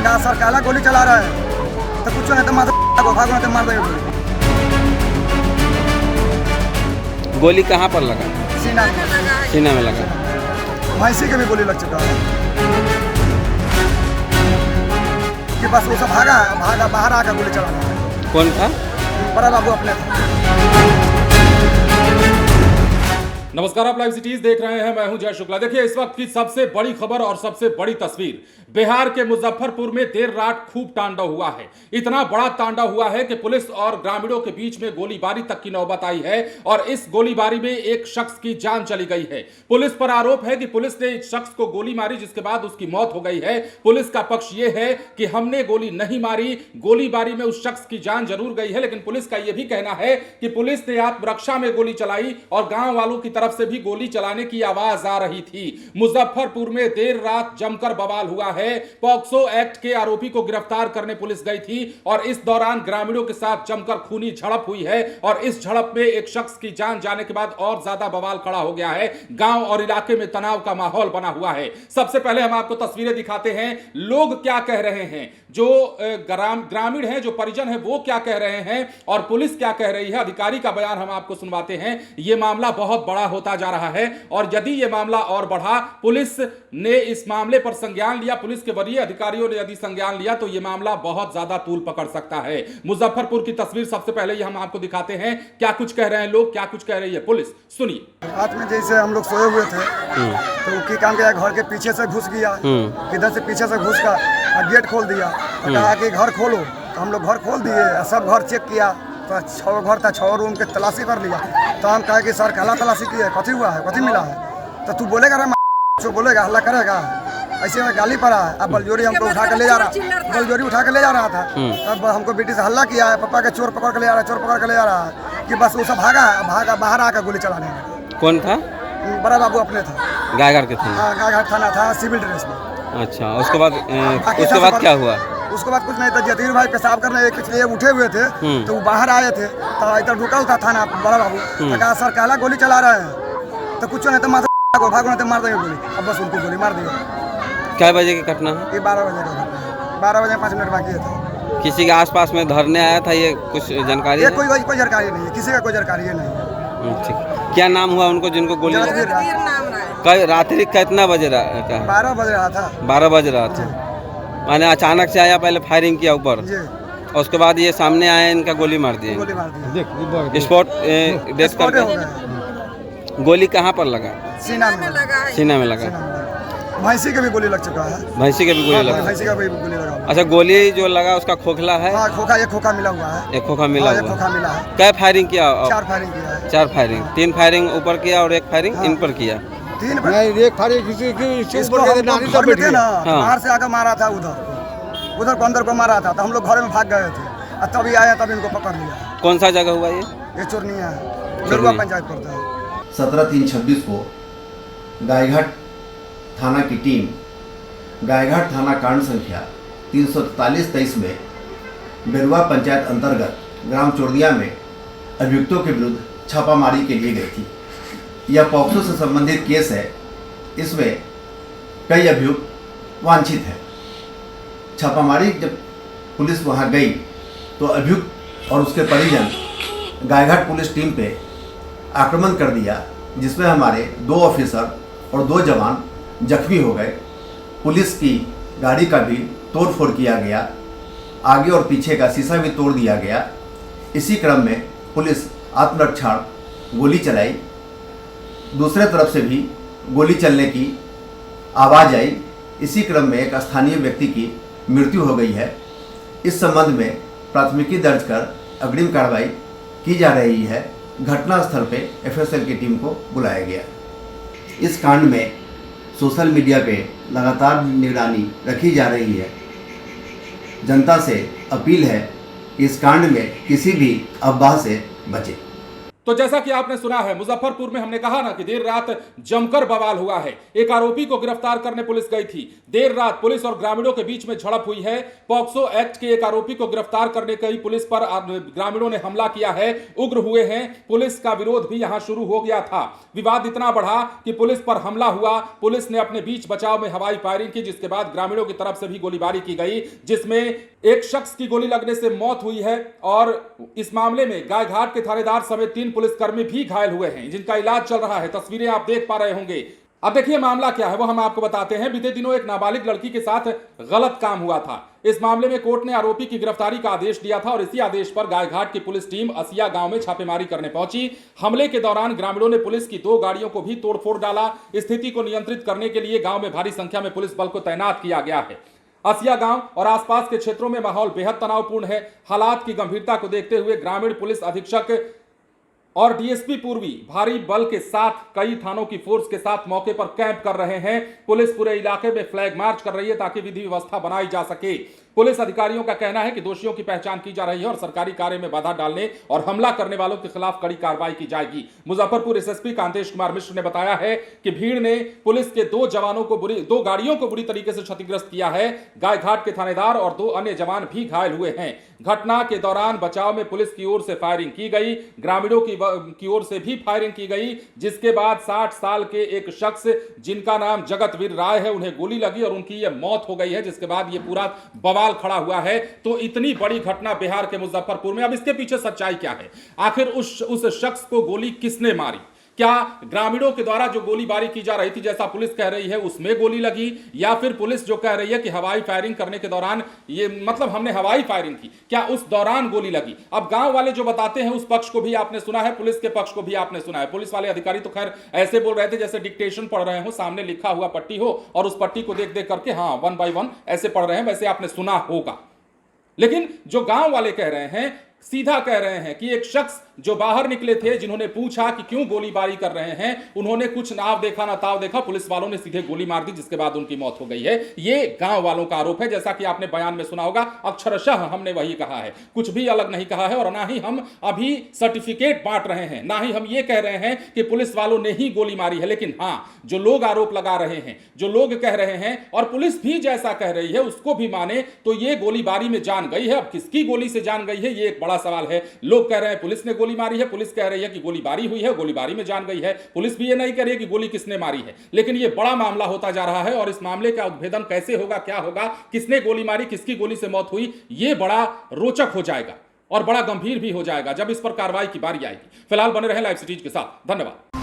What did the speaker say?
कहा सर काला गोली चला रहा है तो कुछ नहीं तो भागो नहीं तो मार देंगे गोली कहाँ पर लगा? सीना में। सीना में लगा। भैंसी के भी गोली लग चुका है कि बस वो सब भागा बाहर आकर गोली चलाना। कौन था? बड़ा बाबू अपने था। नमस्कार, आप लाइव सिटीज देख रहे हैं। मैं हूं जय शुक्ला। देखिए, इस वक्त की सबसे बड़ी खबर और सबसे बड़ी तस्वीर बिहार के मुजफ्फरपुर में देर रात खूब तांडव हुआ है। इतना बड़ा तांडव हुआ है कि पुलिस और ग्रामीणों के बीच में गोलीबारी तक की नौबत आई है और इस गोलीबारी में एक शख्स की जान चली गई है। पुलिस पर आरोप है कि पुलिस ने इस शख्स को गोली मारी, जिसके बाद उसकी मौत हो गई है। पुलिस का पक्ष यह है कि हमने गोली नहीं मारी, गोलीबारी में उस शख्स की जान जरूर गई है। लेकिन पुलिस का यह भी कहना है कि पुलिस ने आत्मरक्षा में गोली चलाई और गांव वालों की तरफ से भी गोली चलाने की आवाज आ रही थी। मुजफ्फरपुर में देर रात जमकर बवाल हुआ है। पॉक्सो एक्ट के आरोपी को गिरफ्तार करने पुलिस गई थी और इस दौरान ग्रामीणों के साथ जमकर खूनी झड़प हुई है और इस झड़प में एक शख्स की जान जाने के बाद और ज्यादा बवाल खड़ा हो गया है। गांव और इलाके में तनाव का माहौल बना हुआ है। सबसे पहले हम आपको तस्वीरें दिखाते हैं, लोग क्या कह रहे हैं, जो ग्रामीण हैं, जो परिजन हैं, वो क्या कह रहे हैं और पुलिस क्या कह रही है। अधिकारी का बयान हम आपको सुनवाते हैं। यह मामला बहुत बड़ा होता जा रहा है और यदि यह मामला और बढ़ा, पुलिस ने इस मामले पर संज्ञान लिया, पुलिस के वरीय अधिकारियों ने यदि संज्ञान लिया तो यह मामला बहुत ज्यादा तूल पकड़ सकता है। मुजफ्फरपुर की तस्वीर सबसे पहले ही हम आपको दिखाते हैं। क्या कुछ कह रहे हैं लोग, क्या कुछ कह रही है पुलिस, सुनिए। रात में जैसे हम लोग सोए हुए थे तो की काम किया, घर के पीछे से घुस गया, इधर से पीछे से घुस कर गेट खोल दिया और कहा कि घर खोलो। तो हम लोग घर खोल दिए, सब घर चेक किया तो 6 घर था, 6 रूम के तलाशी कर लिया। तो हम कहे कि सर काला तलाशी की है, कथी हुआ है, कथी मिला है? तो तू बोलेगा रे जो बोलेगा हल्ला करेगा, ऐसे में गाली पड़ा है। अब बलजोरी हमको उठा के ले जा रहा, बलजोरी उठा के ले जा रहा था। तब हमको बेटी से हल्ला किया है, पापा के चोर पकड़ के ले जा रहा है, चोर पकड़ के ले जा रहा है कि बस वो सब भागा बाहर आकर गोली चलाने लगा। कौन था? बड़ा बाबू अपने था। गायघाट के थे? हाँ, गायघाट थाना था, सिविल ड्रेस में। अच्छा, उसके बाद क्या हुआ? उसके बाद कुछ नहीं था। जतीर भाई पेशाब करने इसलिए उठे हुए थे तो वो बाहर आए थे तो इधर रुकल था थाना बड़ा बाबू। तो कहा सर काला गोली चला रहे हैं तो कुछ नहीं तो भागो नहीं तो मार देंगे गोली। अब बस उनको गोली मार दिया। क्या बजे की घटना है? ये 12 बजे का घटना है। 12 बजे 5 मिनट बाकी था। किसी के आसपास में धरने आया था, ये कुछ जानकारी? कोई जानकारी नहीं है, किसी का कोई जानकारी नहीं है। ठीक। क्या नाम हुआ उनको जिनको गोली? रात्रि कितना बजे रहा? 12 बज रहा था। 12 बज रहा था। मैंने अचानक से आया, पहले फायरिंग किया ऊपर और उसके बाद ये सामने आए, इनका गोली मार दिया। स्पॉट डेथ कर। गोली कहाँ पर लगा? सीना में लगा। सीना में लगा। भैंसी के भी गोली लग चुका है। भैंसी के भी गोली लगा? भैंसी का भी गोली लगा। अच्छा, गोली जो लगा उसका खोखला है? हाँ, एक खोखा मिला हुआ है। एक खोखा मिला हुआ। एक खोखा मिला है। क्या फायरिंग किया? 4 फायरिंग किया है। 4 फायरिंग। 3 फायरिंग ऊपर किया और 1 फायरिंग इन पर किया। 3 एक फायरिंग बाहर से आकर मारा था, उधर को अंदर को मारा था। तो हम लोग घर में भाग गए थे और तभी आया, तभी इनको पकड़ लिया। कौन सा जगह हुआ ये चोरनिया है, बेरुआ पंचायत पड़ता है। 17/3/26 को गायघाट थाना की टीम गायघाट थाना कांड संख्या 343-23 में बेरुआ पंचायत अंतर्गत ग्राम चोरनिया में अभियुक्तों के विरुद्ध छापामारी के लिए गई थी। यह पॉक्सो से संबंधित केस है। इसमें कई अभियुक्त वांछित हैं। छापामारी जब पुलिस वहां गई तो अभियुक्त और उसके परिजन गायघाट पुलिस टीम पे आक्रमण कर दिया, जिसमें हमारे 2 ऑफिसर और 2 जवान जख्मी हो गए। पुलिस की गाड़ी का भी तोड़फोड़ किया गया, आगे और पीछे का शीशा भी तोड़ दिया गया। इसी क्रम में पुलिस आत्मरक्षा गोली चलाई। दूसरे तरफ से भी गोली चलने की आवाज़ आई। इसी क्रम में एक स्थानीय व्यक्ति की मृत्यु हो गई है। इस संबंध में प्राथमिकी दर्ज कर अग्रिम कार्रवाई की जा रही है। घटनास्थल पे एफएसएल की टीम को बुलाया गया। इस कांड में सोशल मीडिया पे लगातार निगरानी रखी जा रही है। जनता से अपील है कि इस कांड में किसी भी अफवाह से बचे। तो जैसा कि आपने सुना है, मुजफ्फरपुर में हमने कहा ना कि देर रात जमकर बवाल हुआ है। एक आरोपी को गिरफ्तार करने पुलिस गई थी। देर रात पुलिस और ग्रामीणों के बीच में झड़प हुई है। पॉक्सो एक्ट के एक आरोपी को गिरफ्तार करने गई पुलिस पर ग्रामीणों ने हमला किया है, उग्र हुए हैं। पुलिस का विरोध भी यहां शुरू हो गया था। विवाद इतना बढ़ा कि पुलिस पर हमला हुआ। पुलिस ने अपने बीच बचाव में हवाई फायरिंग की, जिसके बाद ग्रामीणों की तरफ से भी गोलीबारी की गई, जिसमें एक शख्स की गोली लगने से मौत हुई है। और इस मामले में गायघाट के थानेदार समेत 3 पुलिसकर्मी भी घायल हुए हैं, जिनका इलाज चल रहा है। तस्वीरें आप देख पा रहे होंगे। अब देखिए मामला क्या है वो हम आपको बताते हैं। बीते दिनों एक नाबालिग लड़की के साथ गलत काम हुआ था। इस मामले में कोर्ट ने आरोपी की गिरफ्तारी का आदेश दिया था और इसी आदेश पर गायघाट की पुलिस टीम असिया गांव में छापेमारी करने पहुंची। हमले के दौरान ग्रामीणों ने पुलिस की 2 गाड़ियों को भी तोड़फोड़ डाला। स्थिति को नियंत्रित करने के लिए गांव में भारी संख्या में पुलिस बल को तैनात किया गया है। असिया गांव और आसपास के क्षेत्रों में माहौल बेहद तनावपूर्ण है। हालात की गंभीरता को देखते हुए ग्रामीण पुलिस अधीक्षक और डीएसपी पूर्वी भारी बल के साथ कई थानों की फोर्स के साथ मौके पर कैंप कर रहे हैं। पुलिस पूरे इलाके में फ्लैग मार्च कर रही है ताकि विधि व्यवस्था बनाई जा सके। पुलिस अधिकारियों का कहना है कि दोषियों की पहचान की जा रही है और सरकारी कार्य में बाधा डालने और हमला करने वालों के खिलाफ कड़ी कार्रवाई की जाएगी। मुजफ्फरपुर एसएसपी कांतेश कुमार मिश्र ने बताया है कि भीड़ ने पुलिस के 2 गाड़ियों को बुरी तरीके से क्षतिग्रस्त किया है। गायघाट के थानेदार और 2 अन्य जवान भी घायल हुए हैं। घटना के दौरान बचाव में पुलिस की ओर से फायरिंग की गई, ग्रामीणों की ओर से भी फायरिंग की गई, जिसके बाद 60 साल के एक शख्स जिनका नाम जगतवीर राय है, उन्हें गोली लगी और उनकी यह मौत हो गई है, जिसके बाद यह पूरा बवाल खड़ा हुआ है। तो इतनी बड़ी घटना बिहार के मुजफ्फरपुर में। अब इसके पीछे सच्चाई क्या है? आखिर उस शख्स को गोली किसने मारी? क्या ग्रामीणों के द्वारा जो गोलीबारी की जा रही थी, जैसा पुलिस कह रही है, उसमें गोली लगी, या फिर पुलिस जो कह रही है कि हवाई फायरिंग करने के दौरान ये मतलब हमने हवाई फायरिंग की, क्या उस दौरान गोली लगी? अब गांव वाले जो बताते हैं उस पक्ष को भी आपने सुना है, पुलिस के पक्ष को भी आपने सुना है। पुलिस वाले अधिकारी तो खैर ऐसे बोल रहे थे जैसे डिक्टेशन पढ़ रहे हो, सामने लिखा हुआ पट्टी हो और उस पट्टी को देख देख करके हाँ 1 by 1 ऐसे पढ़ रहे हैं, वैसे आपने सुना होगा। लेकिन जो गांव वाले कह रहे हैं, सीधा कह रहे हैं कि एक शख्स जो बाहर निकले थे, जिन्होंने पूछा कि क्यों गोलीबारी कर रहे हैं, उन्होंने कुछ नाव देखा ना ताव देखा, पुलिस वालों ने सीधे गोली मार दी, जिसके बाद उनकी मौत हो गई है। ये गांव वालों का आरोप है। जैसा कि आपने बयान में सुना होगा, अक्षरशः हमने वही कहा है, कुछ भी अलग नहीं कहा है। और ना ही हम अभी सर्टिफिकेट बांट रहे हैं, ना ही हम ये कह रहे हैं कि पुलिस वालों ने ही गोली मारी है। लेकिन हाँ, जो लोग आरोप लगा रहे हैं, जो लोग कह रहे हैं और पुलिस भी जैसा कह रही है उसको भी माने, तो ये गोलीबारी में जान गई है। अब किसकी गोली से जान गई है, ये एक बड़ा सवाल है। लोग कह रहे हैं पुलिस ने गोली मारी है, पुलिस कह रही है कि गोलीबारी हुई है, गोलीबारी में जान गई है। पुलिस भी ये नहीं कह रही है कि गोली किसने मारी है। लेकिन ये बड़ा मामला होता जा रहा है और इस मामले का उद्भेदन कैसे होगा, क्या होगा, किसने गोली मारी, किसकी गोली से मौत हुई, ये बड़ा रोचक हो जाएगा और बड़ा गंभीर भी हो जाएगा जब इस पर कार्रवाई की बारी आएगी। फिलहाल बने रहें लाइव सिटीज के साथ। धन्यवाद।